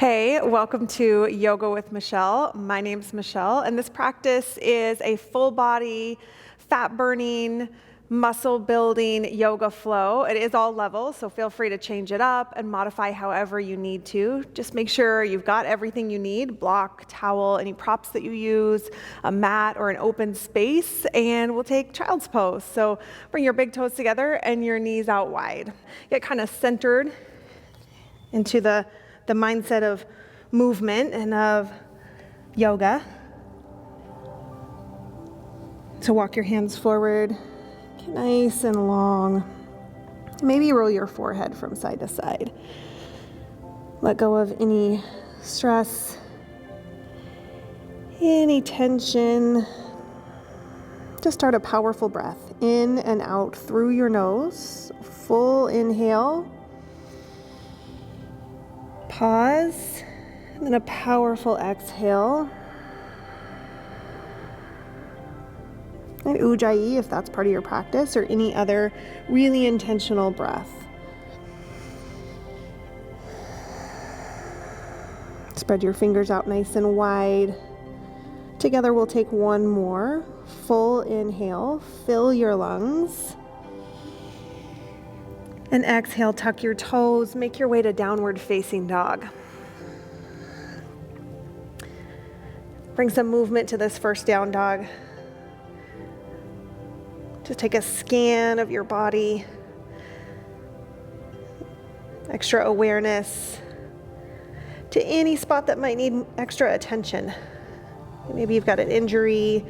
Hey, welcome to Yoga with Michelle. My name's Michelle, and this practice is a full body, fat burning, muscle building yoga flow. It is all levels, so feel free to change it up and modify however you need to. Just make sure you've got everything you need: block, towel, any props that you use, a mat or an open space, and we'll take child's pose. So bring your big toes together and your knees out wide. Get kind of centered into the mindset of movement and of yoga. So walk your hands forward, get nice and long. Maybe roll your forehead from side to side. Let go of any stress, any tension. Just start a powerful breath in and out through your nose. Full inhale. Pause, and then a powerful exhale. And ujjayi, if that's part of your practice, or any other really intentional breath. Spread your fingers out nice and wide. Together we'll take one more. Full inhale, fill your lungs. And exhale, tuck your toes, make your way to downward facing dog. Bring some movement to this first down dog. Just take a scan of your body. Extra awareness to any spot that might need extra attention. Maybe you've got an injury,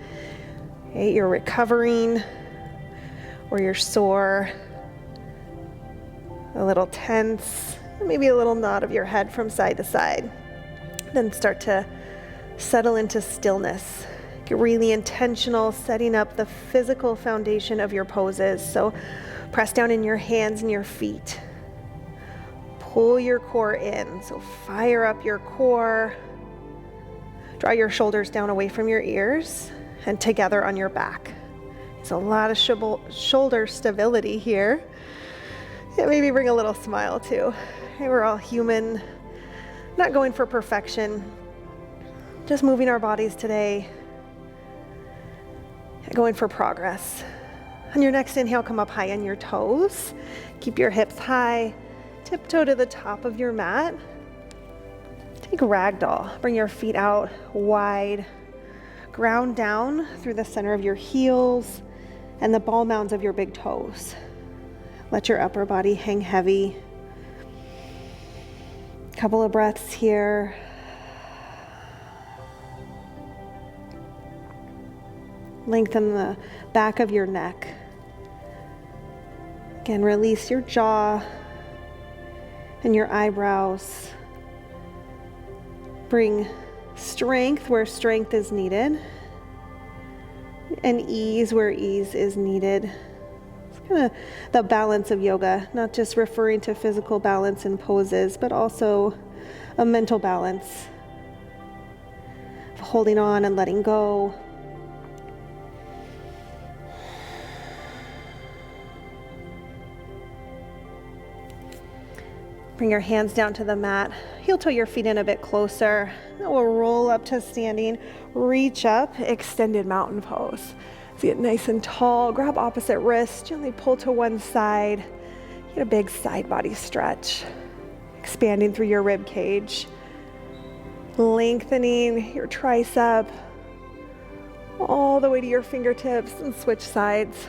you're recovering, or you're sore. A little tense, maybe a little nod of your head from side to side. Then start to settle into stillness. Get really intentional, setting up the physical foundation of your poses. So press down in your hands and your feet. Pull your core in. So fire up your core. Draw your shoulders down away from your ears and together on your back. There's a lot of shoulder stability here. Yeah, maybe bring a little smile too. Hey, we're all human, not going for perfection, just moving our bodies today, going for progress. On your next inhale, come up high on your toes. Keep your hips high, tiptoe to the top of your mat. Take ragdoll, bring your feet out wide, ground down through the center of your heels and the ball mounds of your big toes. Let your upper body hang heavy. Couple of breaths here. Lengthen the back of your neck. Again, release your jaw and your eyebrows. Bring strength where strength is needed, and ease where ease is needed. Kind of the balance of yoga, not just referring to physical balance in poses, but also a mental balance of holding on and letting go. Bring your hands down to the mat. Heel toe your feet in a bit closer. Then we'll roll up to standing. Reach up, extended mountain pose. So get nice and tall, grab opposite wrist, gently pull to one side. Get a big side body stretch, expanding through your rib cage, lengthening your tricep all the way to your fingertips, and switch sides.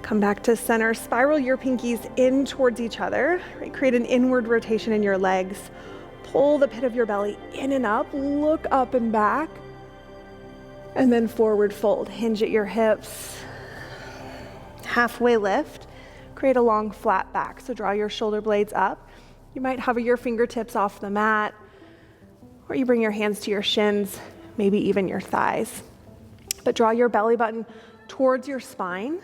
Come back to center, spiral your pinkies in towards each other, right? Create an inward rotation in your legs. Pull the pit of your belly in and up, look up and back, and then forward fold. Hinge at your hips, halfway lift, create a long flat back. So draw your shoulder blades up. You might hover your fingertips off the mat, or you bring your hands to your shins, maybe even your thighs. But draw your belly button towards your spine,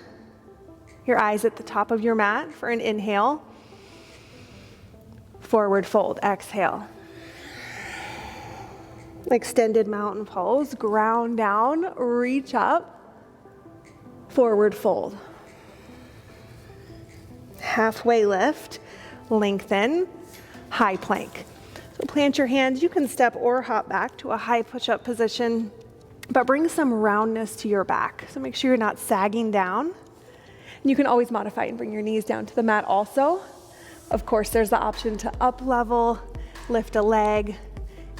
your eyes at the top of your mat for an inhale. Forward fold, exhale. Extended mountain pose, ground down, reach up, forward fold. halfway lift, lengthen, high plank. So plant your hands. You can step or hop back to a high push-up position, but bring some roundness to your back. So make sure you're not sagging down. And you can always modify and bring your knees down to the mat also. Of course, there's the option to up level, lift a leg,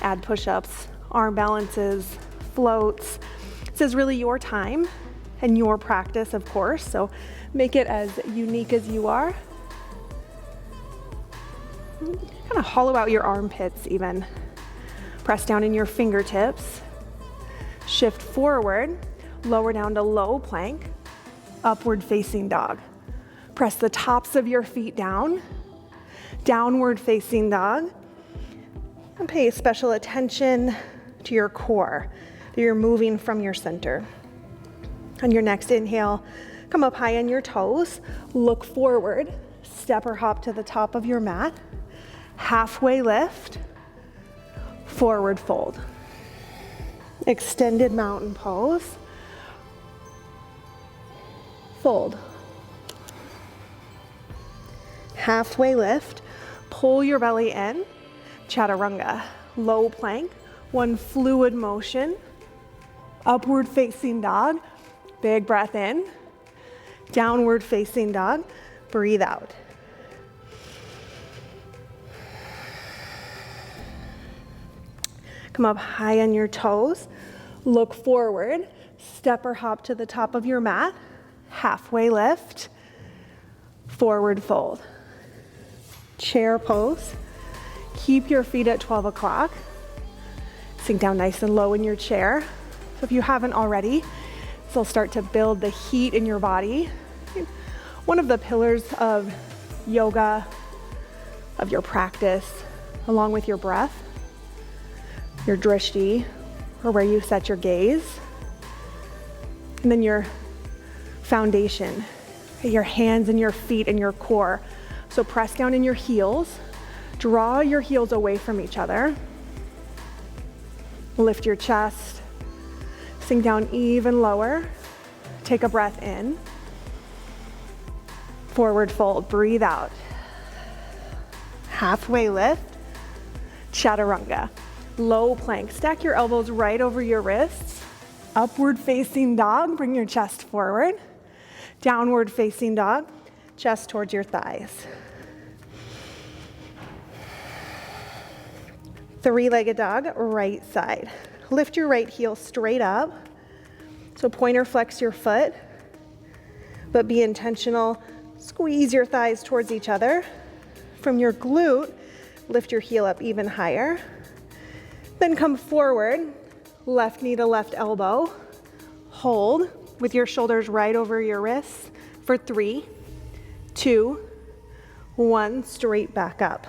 add push-ups, arm balances, floats. This is really your time and your practice, of course, so make it as unique as you are. Kind of hollow out your armpits even. Press down in your fingertips. Shift forward, lower down to low plank, upward facing dog. Press the tops of your feet down, downward facing dog. And pay special attention to your core, that you're moving from your center. On your next inhale, come up high on your toes, look forward, step or hop to the top of your mat, halfway lift, forward fold. Extended mountain pose, fold. Halfway lift, pull your belly in, chaturanga, low plank, one fluid motion, upward facing dog, big breath in, downward facing dog, breathe out. Come up high on your toes, look forward, step or hop to the top of your mat, halfway lift, forward fold. Chair pose, keep your feet at 12 o'clock, sink down nice and low in your chair. So if you haven't already, this will start to build the heat in your body. One of the pillars of yoga, of your practice, along with your breath, your drishti, or where you set your gaze, and then your foundation, your hands and your feet and your core. So press down in your heels, draw your heels away from each other, lift your chest, sink down even lower, take a breath in, forward fold, breathe out, halfway lift, chaturanga, low plank, stack your elbows right over your wrists, upward facing dog, bring your chest forward, downward facing dog, chest towards your thighs. Three-legged dog, right side. Lift your right heel straight up. So pointer flex your foot, but be intentional. Squeeze your thighs towards each other. From your glute, lift your heel up even higher. Then come forward, left knee to left elbow. Hold with your shoulders right over your wrists for 3, 2, 1, straight back up.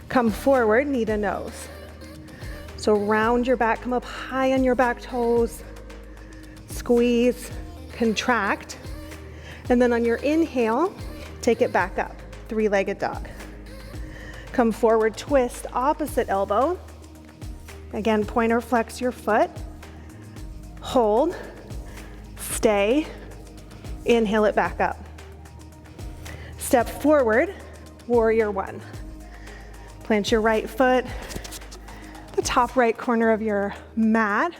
Come forward, knee to nose. So round your back, come up high on your back toes, squeeze, contract, and then on your inhale, take it back up, three-legged dog. Come forward, twist, opposite elbow. Again, pointer flex your foot, hold, stay, inhale it back up. Step forward, warrior one. Plant your right foot, the top right corner of your mat.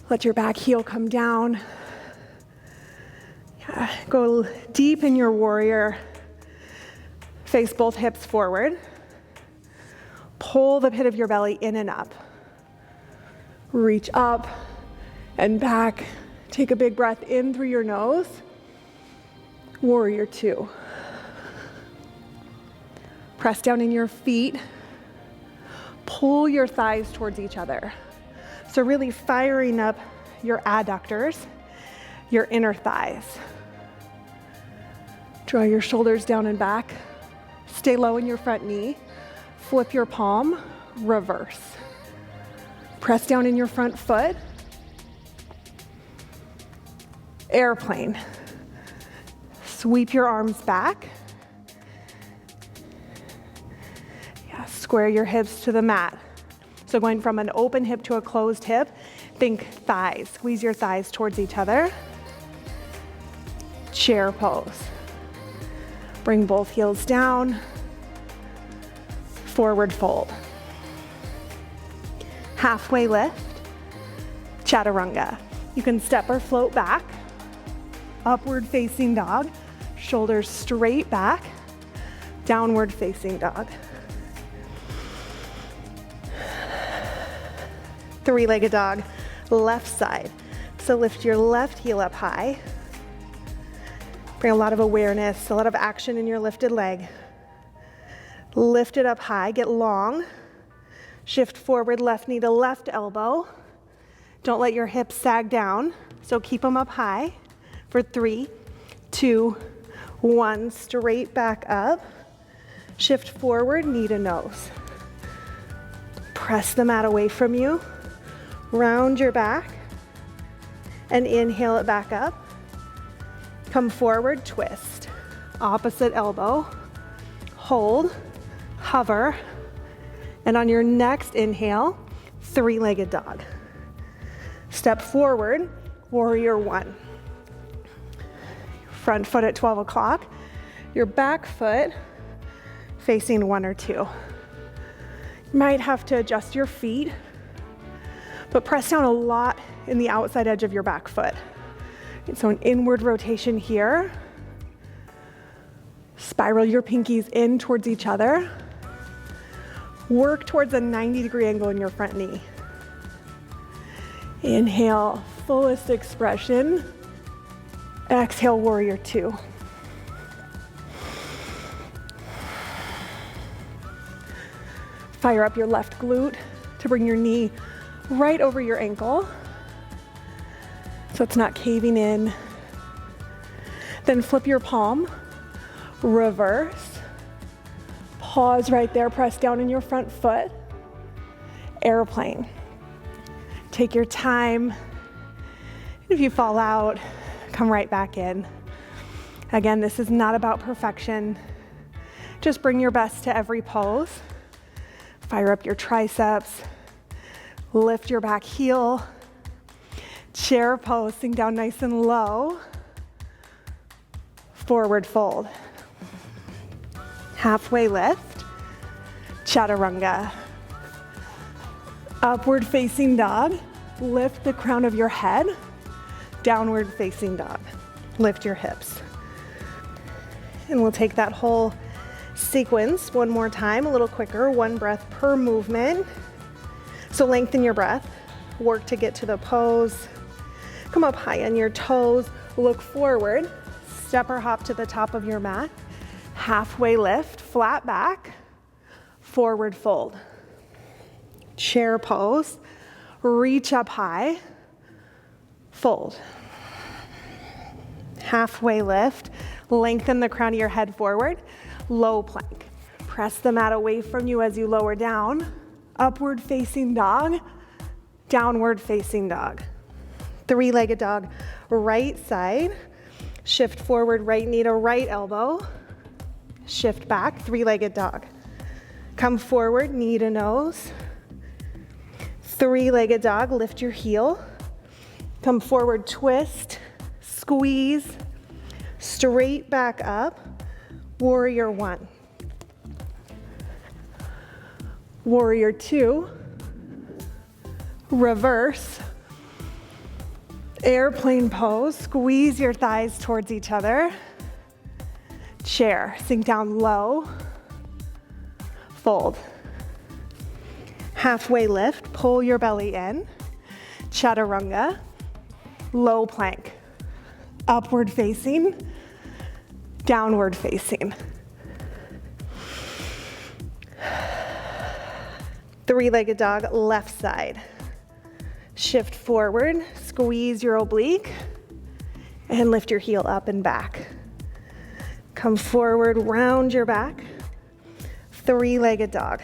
Let your back heel come down. Go deep in your warrior. Face both hips forward. Pull the pit of your belly in and up. Reach up and back. Take a big breath in through your nose. Warrior two. Press down in your feet. Pull your thighs towards each other. So really firing up your adductors, your inner thighs. Draw your shoulders down and back. Stay low in your front knee. Flip your palm, reverse. Press down in your front foot. Airplane. Sweep your arms back. Square your hips to the mat. So going from an open hip to a closed hip, think thighs. Squeeze your thighs towards each other. chair pose. Bring both heels down, forward fold. Halfway lift, chaturanga. You can step or float back, upward facing dog, shoulders straight back, downward facing dog. Three-legged dog, left side. So lift your left heel up high. Bring a lot of awareness, a lot of action in your lifted leg. Lift it up high, get long. Shift forward, left knee to left elbow. Don't let your hips sag down, so keep them up high for 3, 2, 1. Straight back up. Shift forward, knee to nose. Press the mat away from you. Round your back and inhale it back up. Come forward, twist. Opposite elbow. Hold, hover, and on your next inhale, three-legged dog. Step forward, warrior one. Front foot at 12 o'clock. Your back foot facing 1 or 2. You might have to adjust your feet, but press down a lot in the outside edge of your back foot. And so an inward rotation here. Spiral your pinkies in towards each other. Work towards a 90-degree angle in your front knee. Inhale, fullest expression. Exhale, warrior two. Fire up your left glute to bring your knee right over your ankle so it's not caving in. Then flip your palm, reverse. Pause right there, press down in your front foot. Airplane. Take your time. If you fall out, come right back in. Again, this is not about perfection. Just bring your best to every pose. Fire up your triceps. Lift your back heel. Chair pose, sink down nice and low. Forward fold. Halfway lift. Chaturanga. Upward facing dog. Lift the crown of your head. Downward facing dog. Lift your hips. And we'll take that whole sequence one more time, a little quicker, 1 breath per movement. So lengthen your breath. Work to get to the pose. Come up high on your toes. Look forward. Step or hop to the top of your mat. Halfway lift, flat back. Forward fold. Chair pose. Reach up high. Fold. Halfway lift. Lengthen the crown of your head forward. Low plank. Press the mat away from you as you lower down. Upward facing dog. Downward facing dog. Three-legged dog, right side. Shift forward, right knee to right elbow. Shift back, three-legged dog. Come forward, knee to nose. Three-legged dog, lift your heel. Come forward, twist, squeeze, straight back up. Warrior one. Warrior two. Reverse. Airplane pose. Squeeze your thighs towards each other. Chair. Sink down low. Fold. Halfway lift. Pull your belly in. Chaturanga. Low plank. Upward facing. Downward facing. Three-legged dog, left side. Shift forward, squeeze your oblique, and lift your heel up and back. Come forward, round your back. Three-legged dog.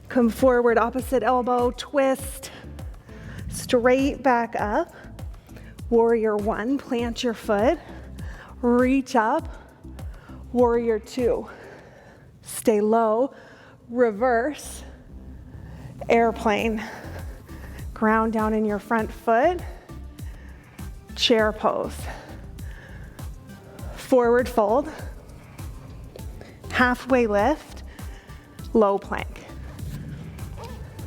Come forward, opposite elbow, twist. Straight back up. Warrior one, plant your foot. Reach up. Warrior two. Stay low. Reverse. Airplane. Ground down in your front foot. Chair pose. forward fold, halfway lift, low plank.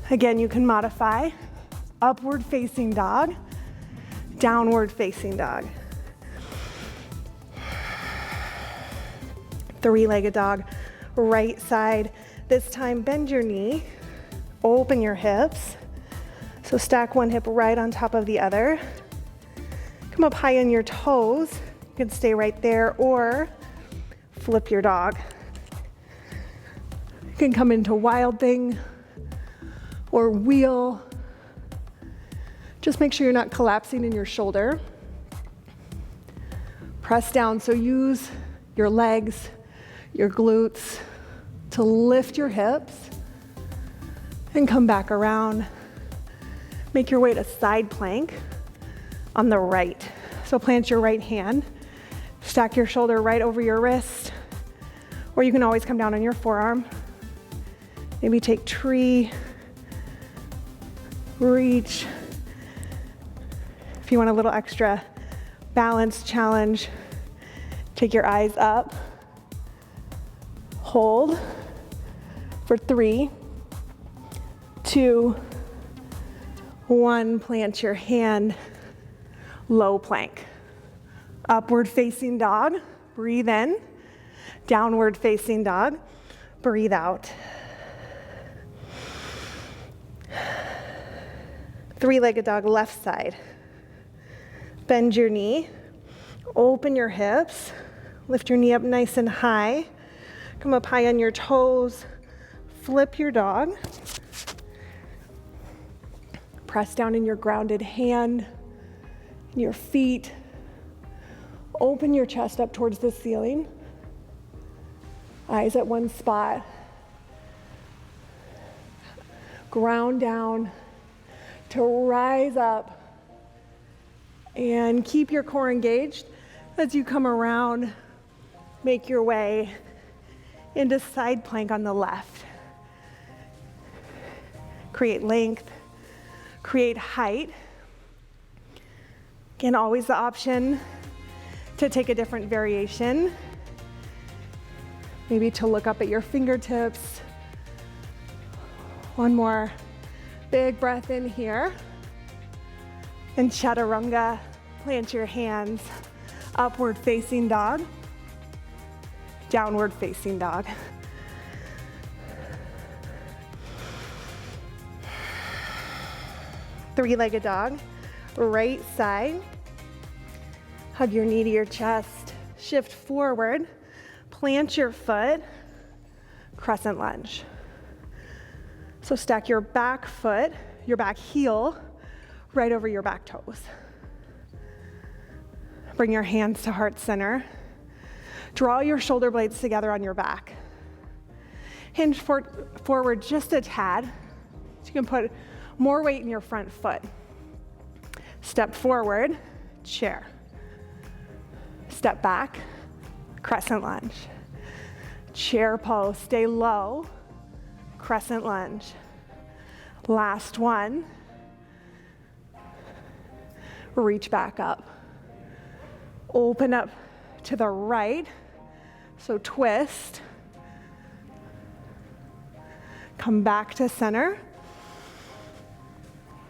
Again, you can modify upward facing dog, downward facing dog. Three-legged dog, right side. This time, bend your knee, open your hips. So stack one hip right on top of the other. Come up high on your toes. You can stay right there or flip your dog. You can come into wild thing or wheel. Just make sure you're not collapsing in your shoulder. Press down, so use your legs, your glutes to lift your hips and come back around. Make your way to side plank on the right. So plant your right hand, stack your shoulder right over your wrist, or you can always come down on your forearm. Maybe take tree, reach. If you want a little extra balance challenge, take your eyes up, hold for 3, 2, 1, plant your hand, low plank. Upward facing dog, breathe in. Downward facing dog, breathe out. Three-legged dog, left side. Bend your knee, open your hips, lift your knee up nice and high. Come up high on your toes, flip your dog. Press down in your grounded hand, your feet. Open your chest up towards the ceiling. Eyes at one spot. Ground down to rise up. And keep your core engaged as you come around. Make your way into side plank on the left. Create length, create height. Again, always the option to take a different variation. Maybe to look up at your fingertips. One more big breath in here. And chaturanga, plant your hands, upward facing dog, downward facing dog. Three-legged dog, right side. Hug your knee to your chest, shift forward, plant your foot, crescent lunge. So stack your back foot, your back heel, right over your back toes. Bring your hands to heart center. Draw your shoulder blades together on your back. Hinge forward just a tad, so you can put more weight in your front foot. Step forward, chair. Step back, crescent lunge. Chair pose, stay low, crescent lunge. Last one. Reach back up. Open up to the right, so twist. Come back to center.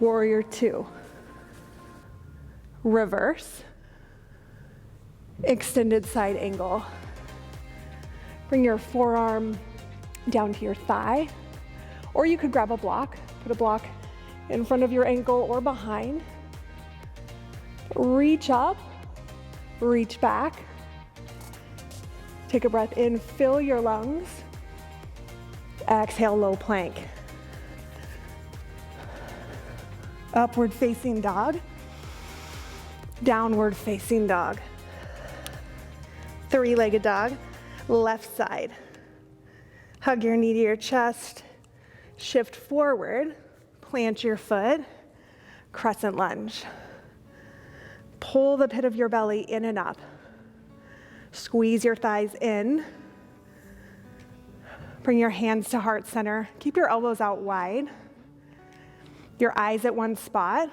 Warrior 2. Reverse. Extended side angle. Bring your forearm down to your thigh, or you could grab a block, put a block in front of your ankle or behind. Reach up, reach back. Take a breath in, fill your lungs. Exhale, low plank. Upward facing dog, downward facing dog. Three-legged dog, left side. Hug your knee to your chest, shift forward, plant your foot, crescent lunge. Pull the pit of your belly in and up. Squeeze your thighs in. Bring your hands to heart center. Keep your elbows out wide. Your eyes at one spot.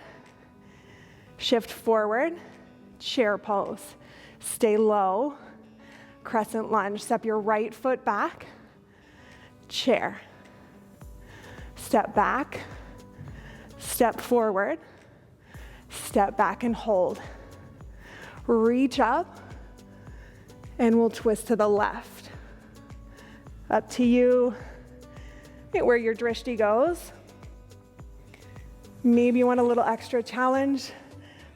Shift forward, chair pose. Stay low, Crescent lunge. Step your right foot back, chair. Step back, step forward, step back and hold. Reach up, and we'll twist to the left. Up to you, where your drishti goes. Maybe you want a little extra challenge.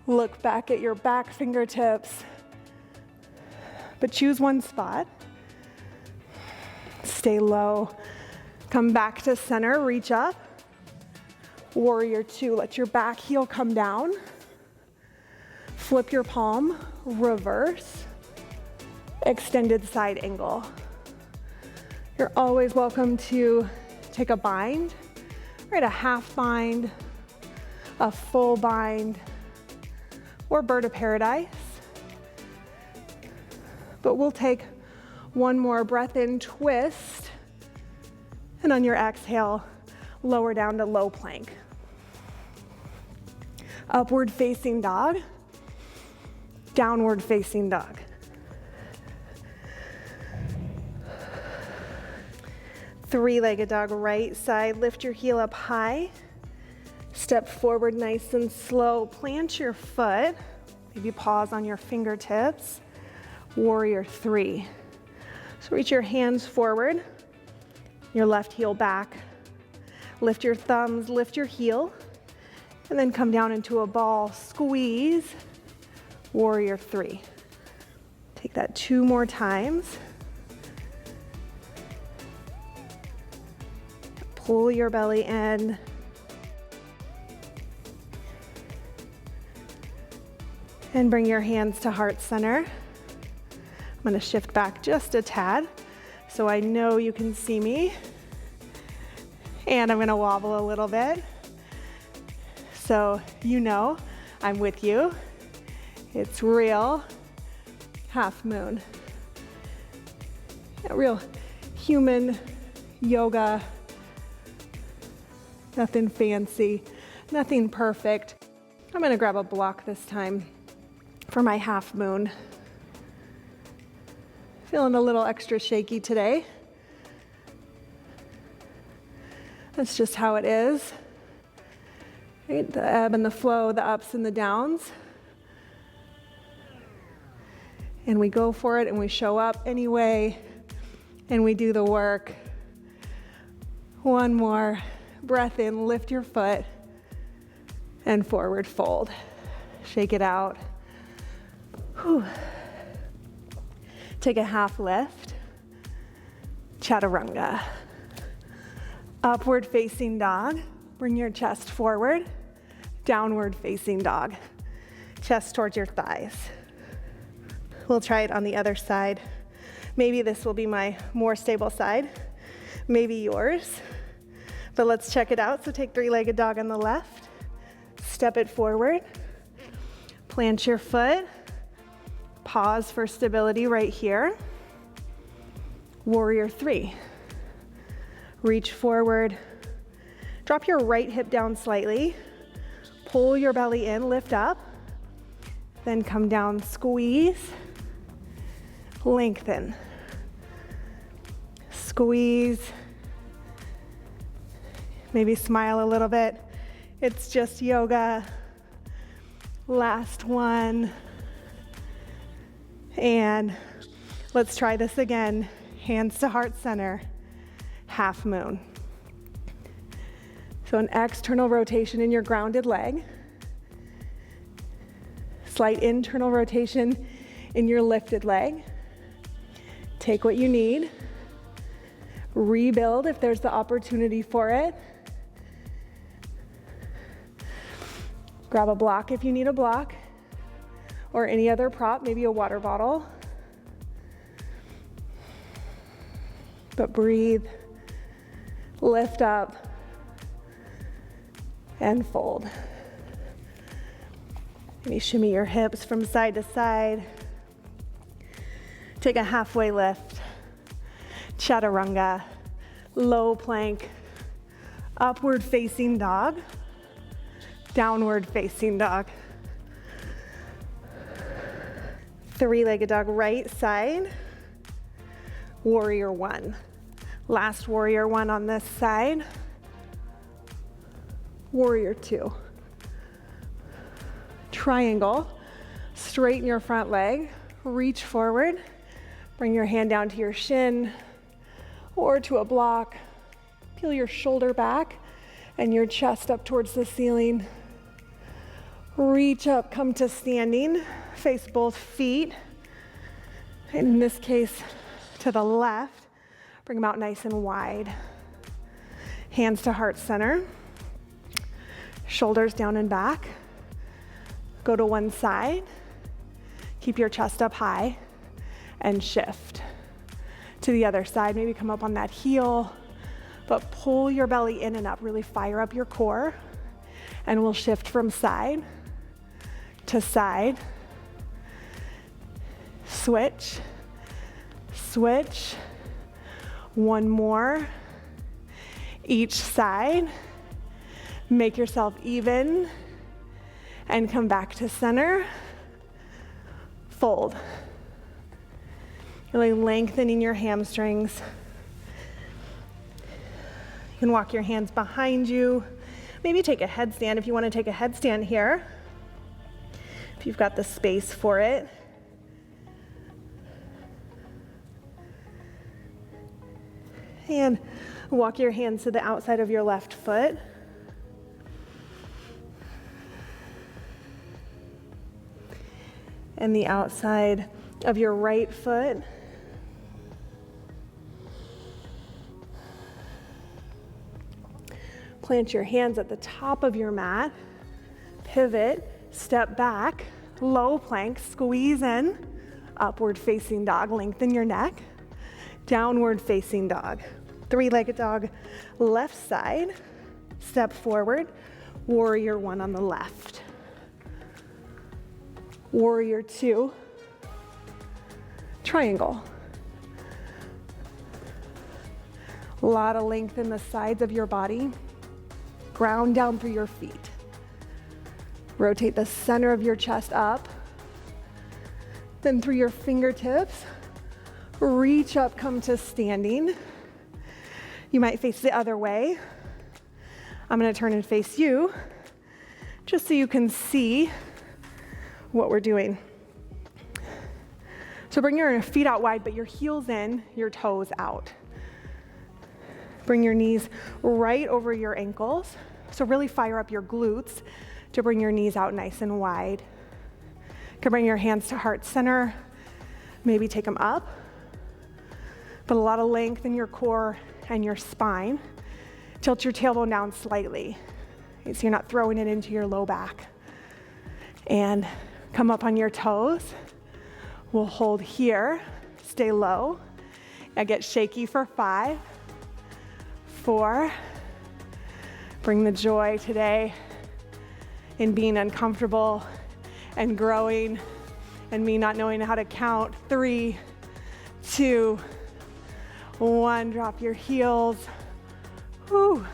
Look back at your back fingertips, but choose one spot. Stay low. Come back to center, reach up. Warrior two, let your back heel come down. Flip your palm, reverse. Extended side angle. You're always welcome to take a bind, right? A half bind, a full bind, or bird of paradise. But we'll take one more breath in, twist, and on your exhale, lower down to low plank. Upward facing dog, downward facing dog. Three-legged dog, right side, lift your heel up high. Step forward nice and slow. Plant your foot. Maybe pause on your fingertips. Warrior three. So reach your hands forward. Your left heel back. Lift your thumbs, lift your heel. And then come down into a ball. Squeeze. Warrior three. Take that 2 more times. Pull your belly in. And bring your hands to heart center. I'm going to shift back just a tad so I know you can see me. And I'm going to wobble a little bit so you know I'm with you. It's real. Half moon. A real human yoga. Nothing fancy, nothing perfect. I'm going to grab a block this time for my half moon. Feeling a little extra shaky today. That's just how it is. Right? The ebb and the flow, the ups and the downs. And we go for it and we show up anyway and we do the work. One more breath in, lift your foot and forward fold. Shake it out. Whew. Take a half lift. Chaturanga. Upward facing dog. Bring your chest forward. Downward facing dog. Chest towards your thighs. We'll try it on the other side. Maybe this will be my more stable side. Maybe yours. But let's check it out. So take three-legged dog on the left. Step it forward. Plant your foot. Pause for stability right here. Warrior three. Reach forward. Drop your right hip down slightly. Pull your belly in, lift up. Then come down, squeeze. Lengthen. Squeeze. Maybe smile a little bit. It's just yoga. Last one. And let's try this again. Hands to heart center. Half moon. So an external rotation in your grounded leg. Slight internal rotation in your lifted leg. Take what you need. Rebuild if there's the opportunity for it. Grab a block if you need a block, or any other prop, maybe a water bottle. But breathe, lift up, and fold. Maybe shimmy your hips from side to side. Take a halfway lift. Chaturanga, low plank, upward facing dog, downward facing dog. Three-legged dog, right side. Warrior one. Last warrior one on this side. Warrior two. Triangle. Straighten your front leg. Reach forward. Bring your hand down to your shin or to a block. Peel your shoulder back and your chest up towards the ceiling. Reach up, come to standing. Face both feet. In this case, to the left. Bring them out nice and wide. Hands to heart center. Shoulders down and back. Go to one side. Keep your chest up high and shift. To the other side, maybe come up on that heel, but pull your belly in and up. Really fire up your core. And we'll shift from side to side. Switch, switch. One more. Each side. Make yourself even and come back to center. Fold. Really lengthening your hamstrings. You can walk your hands behind you. Maybe take a headstand if you want to take a headstand here, if you've got the space for it. And walk your hands to the outside of your left foot. And the outside of your right foot. Plant your hands at the top of your mat. Pivot, step back, low plank, squeeze in, upward facing dog, lengthen your neck, downward facing dog. Three-legged dog, left side, step forward, warrior one on the left. Warrior two, triangle. A lot of length in the sides of your body. Ground down through your feet. Rotate the center of your chest up. Then through your fingertips, reach up, come to standing. You might face the other way. I'm gonna turn and face you, just so you can see what we're doing. So bring your feet out wide, but your heels in, your toes out. Bring your knees right over your ankles. So really fire up your glutes to bring your knees out nice and wide. You can bring your hands to heart center, maybe take them up. Put a lot of length in your core and your spine. Tilt your tailbone down slightly, so you're not throwing it into your low back. And come up on your toes. We'll hold here, stay low. I get shaky for 5, 4. Bring the joy today in being uncomfortable and growing and me not knowing how to count. 3, 2, 1. Drop your heels. Whew.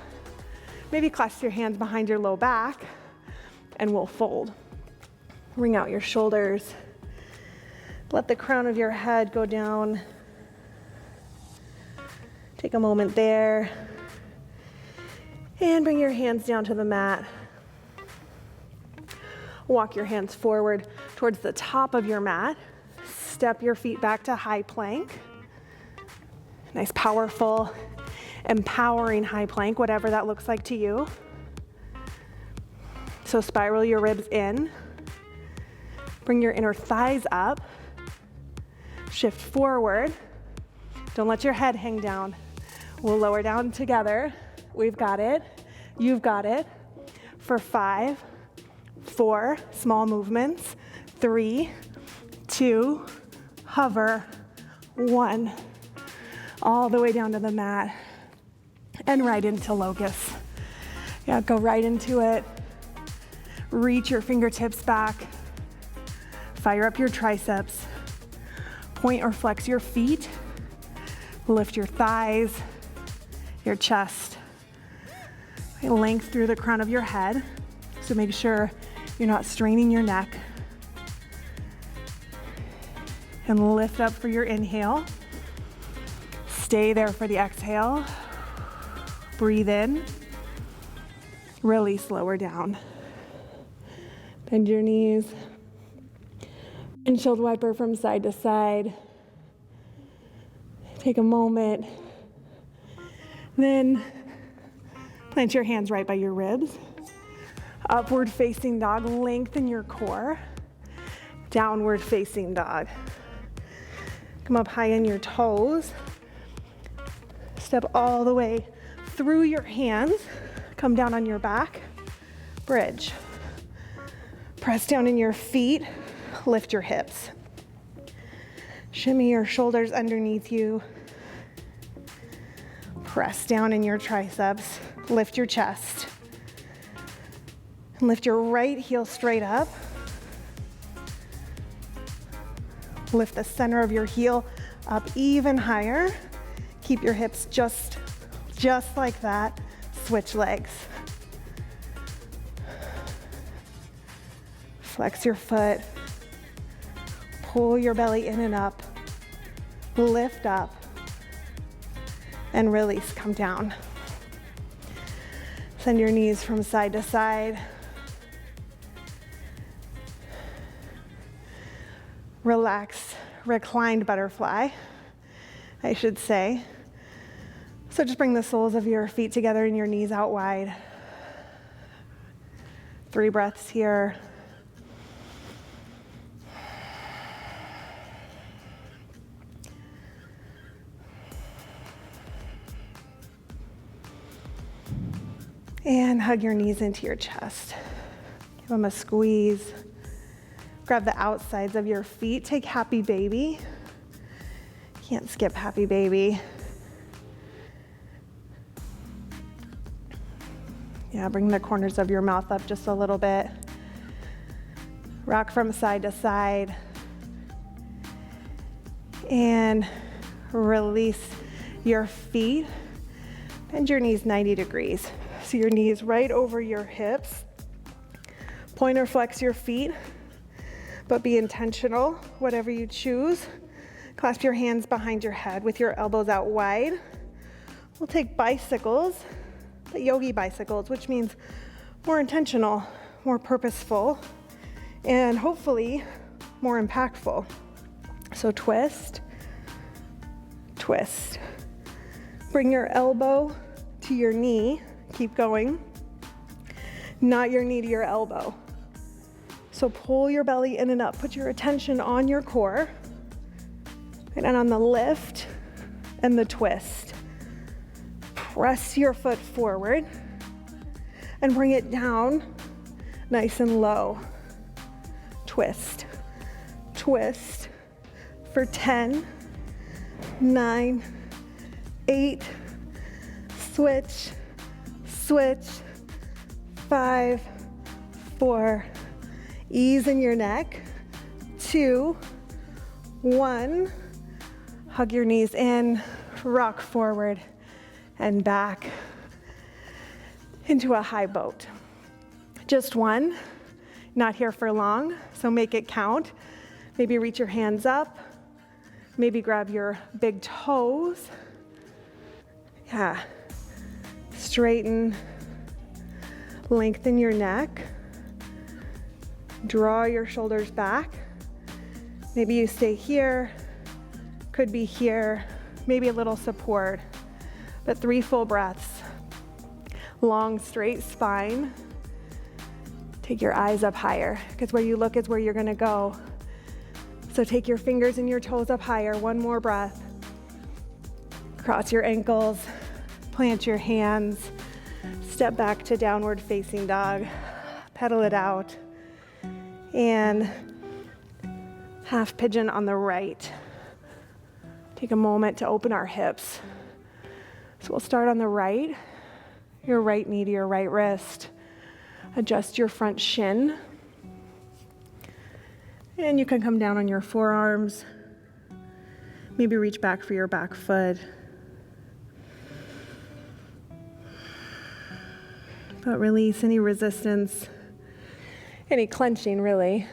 Maybe clasp your hands behind your low back and we'll fold. Ring out your shoulders. Let the crown of your head go down. Take a moment there. And bring your hands down to the mat. Walk your hands forward towards the top of your mat. Step your feet back to high plank. Nice, powerful, empowering high plank, whatever that looks like to you. So spiral your ribs in. Bring your inner thighs up. Shift forward. Don't let your head hang down. We'll lower down together. We've got it. You've got it. For 5, 4, small movements. 3, 2, hover. 1. All the way down to the mat. And right into locust. Yeah, go right into it. Reach your fingertips back. Fire up your triceps. Point or flex your feet. Lift your thighs, your chest. Length through the crown of your head. So make sure you're not straining your neck. And lift up for your inhale. Stay there for the exhale. Breathe in. Release, lower down. Bend your knees. Windshield wiper from side to side. Take a moment. Then plant your hands right by your ribs. Upward facing dog, lengthen your core. Downward facing dog. Come up high on your toes. Step all the way through your hands. Come down on your back. Bridge. Press down in your feet. Lift your hips. Shimmy your shoulders underneath you. Press down in your triceps. Lift your chest. And lift your right heel straight up. Lift the center of your heel up even higher. Keep your hips just like that. Switch legs. Flex your foot. Pull your belly in and up. Lift up. And release, come down. Send your knees from side to side. Relax, reclined butterfly, I should say. So just bring the soles of your feet together and your knees out wide. 3 breaths here. And hug your knees into your chest. Give them a squeeze. Grab the outsides of your feet. Take happy baby. Can't skip happy baby. Yeah, bring the corners of your mouth up just a little bit. Rock from side to side. And release your feet. Bend your knees 90 degrees. So your knees right over your hips. Point or flex your feet, but be intentional, whatever you choose. Clasp your hands behind your head with your elbows out wide. We'll take bicycles, but yogi bicycles, which means more intentional, more purposeful, and hopefully more impactful. So twist, twist. Bring your elbow to your knee. Keep going. Not your knee to your elbow. So pull your belly in and up. Put your attention on your core and on the lift and the twist. Press your foot forward and bring it down nice and low. Twist, twist for 10, 9, 8, switch, switch, 5, 4, ease in your neck, 2, 1, hug your knees in, rock forward and back into a high boat. Just one, not here for long, so make it count. Maybe reach your hands up, maybe grab your big toes. Yeah. Straighten, lengthen your neck, draw your shoulders back. Maybe you stay here, could be here, maybe a little support, but 3 full breaths. Long, straight spine. Take your eyes up higher, because where you look is where you're gonna go. So take your fingers and your toes up higher. 1 more breath. Cross your ankles. Plant your hands, step back to downward facing dog, pedal it out, and half pigeon on the right. Take a moment to open our hips. So we'll start on the right, your right knee to your right wrist. Adjust your front shin. And you can come down on your forearms. Maybe reach back for your back foot. But release any resistance, any clenching really,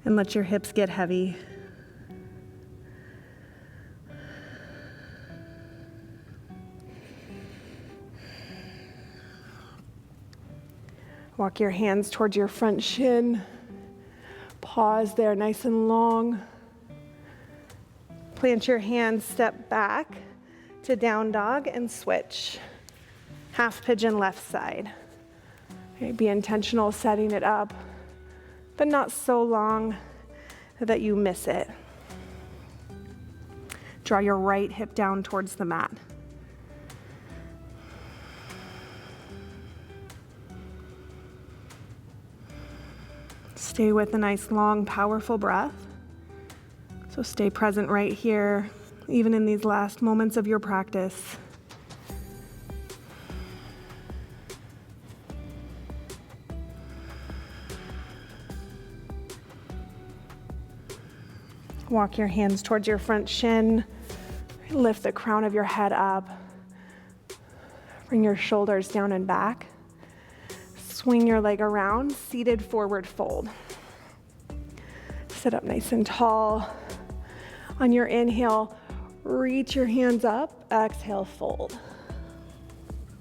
and let your hips get heavy. Walk your hands towards your front shin. Pause there, nice and long. Plant your hands, step back to down dog and switch. Half pigeon left side. Okay, be intentional setting it up, but not so long that you miss it. Draw your right hip down towards the mat. Stay with a nice, long, powerful breath. So stay present right here, even in these last moments of your practice. Walk your hands towards your front shin. Lift the crown of your head up. Bring your shoulders down and back. Swing your leg around, seated forward fold. Sit up nice and tall. On your inhale, reach your hands up. Exhale, fold.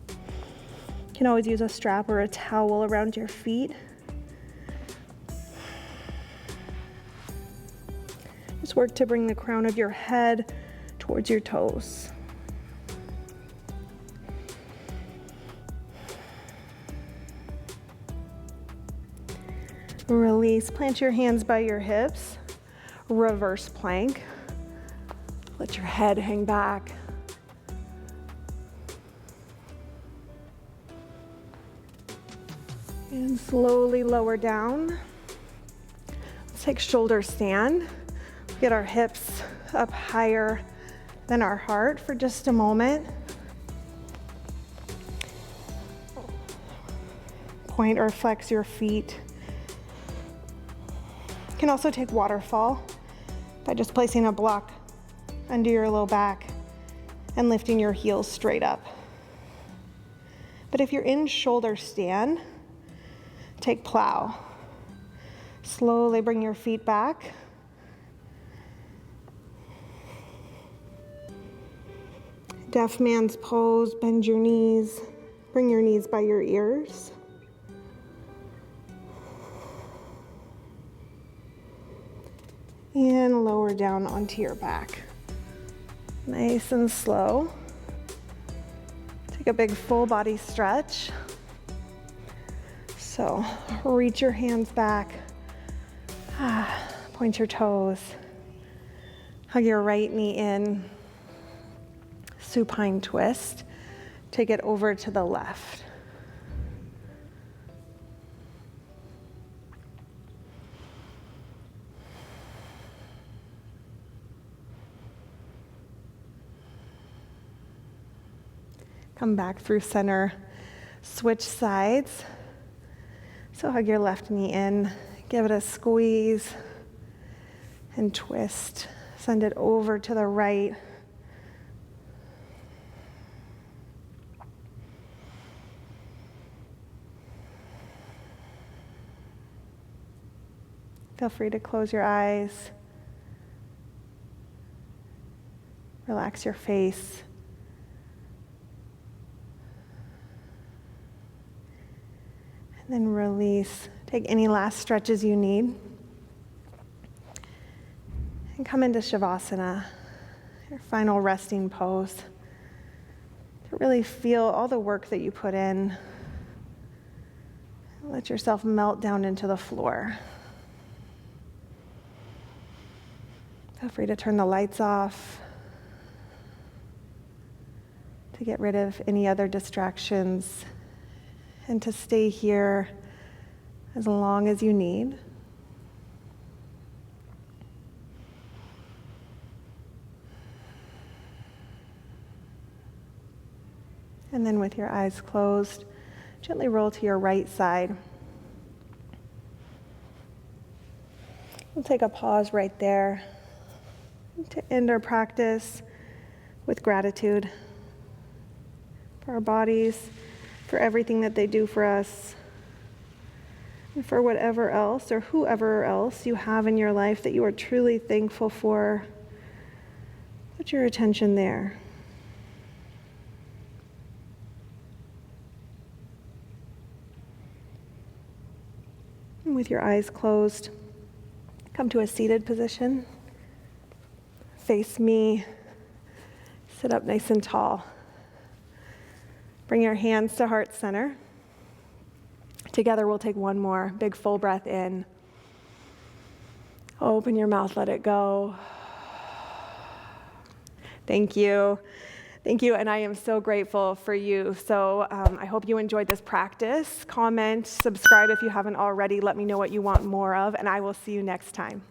You can always use a strap or a towel around your feet. Just work to bring the crown of your head towards your toes. Release, plant your hands by your hips. Reverse plank. Let your head hang back. And slowly lower down. Let's take shoulder stand. Get our hips up higher than our heart for just a moment. Point or flex your feet. You can also take waterfall by just placing a block under your low back and lifting your heels straight up. But if you're in shoulder stand, take plow. Slowly bring your feet back. Deaf man's pose, bend your knees, bring your knees by your ears. And lower down onto your back. Nice and slow. Take a big full body stretch. So reach your hands back. Point your toes. Hug your right knee in. Supine twist. Take it over to the left. Come back through center. Switch sides. So hug your left knee in. Give it a squeeze and twist. Send it over to the right. Feel free to close your eyes. Relax your face. And then release. Take any last stretches you need. And come into Shavasana, your final resting pose. To really feel all the work that you put in. Let yourself melt down into the floor. Feel free to turn the lights off, to get rid of any other distractions, and to stay here as long as you need. And then with your eyes closed, gently roll to your right side. We'll take a pause right there to end our practice with gratitude for our bodies, for everything that they do for us, and for whatever else or whoever else you have in your life that you are truly thankful for. Put your attention there. And with your eyes closed, come to a seated position. Face me. Sit up nice and tall. Bring your hands to heart center. Together we'll take one more big full breath in. Open your mouth, let it go. Thank you. Thank you, and I am so grateful for you. So I hope you enjoyed this practice. Comment, subscribe if you haven't already. Let me know what you want more of, and I will see you next time.